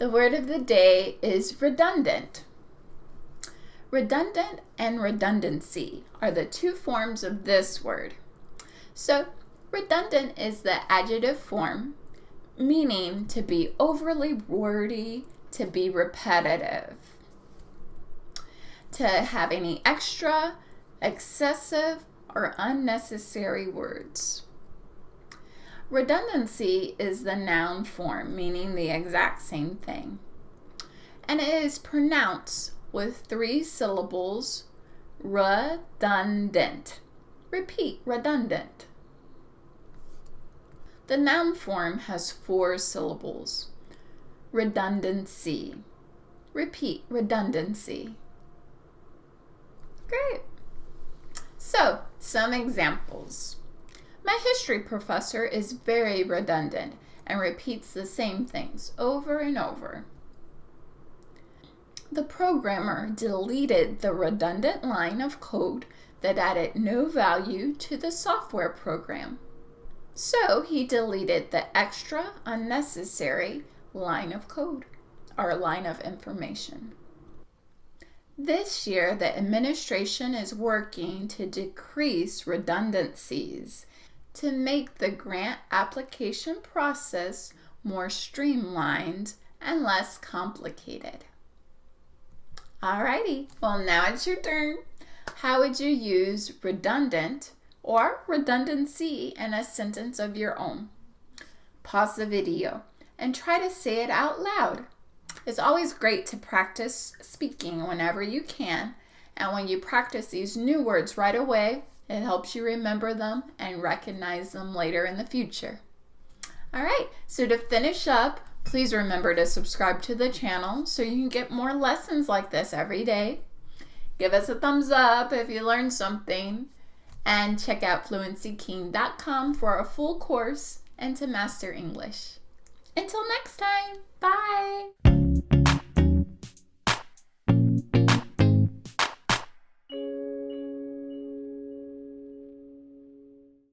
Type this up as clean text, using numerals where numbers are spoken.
The word of the day is redundant. Redundant and redundancy are the two forms of this word. So, redundant is the adjective form, meaning to be overly wordy, to be repetitive, to have any extra, excessive, or unnecessary words. Redundancy is the noun form, meaning the exact same thing. And it is pronounced with 3 syllables, redundant. Repeat, redundant. The noun form has 4 syllables, redundancy. Repeat, redundancy. Great. So, some examples. My history professor is very redundant and repeats the same things over and over. The programmer deleted the redundant line of code that added no value to the software program. So he deleted the extra, unnecessary line of code, or line of information. This year, the administration is working to decrease redundancies to make the grant application process more streamlined and less complicated. Alrighty, well now it's your turn. How would you use redundant or redundancy in a sentence of your own? Pause the video and try to say it out loud. It's always great to practice speaking whenever you can, and when you practice these new words right away, it helps you remember them and recognize them later in the future. All right, so to finish up, please remember to subscribe to the channel so you can get more lessons like this every day. Give us a thumbs up if you learned something, and check out fluencyking.com for a full course and to master English. Until next time, bye!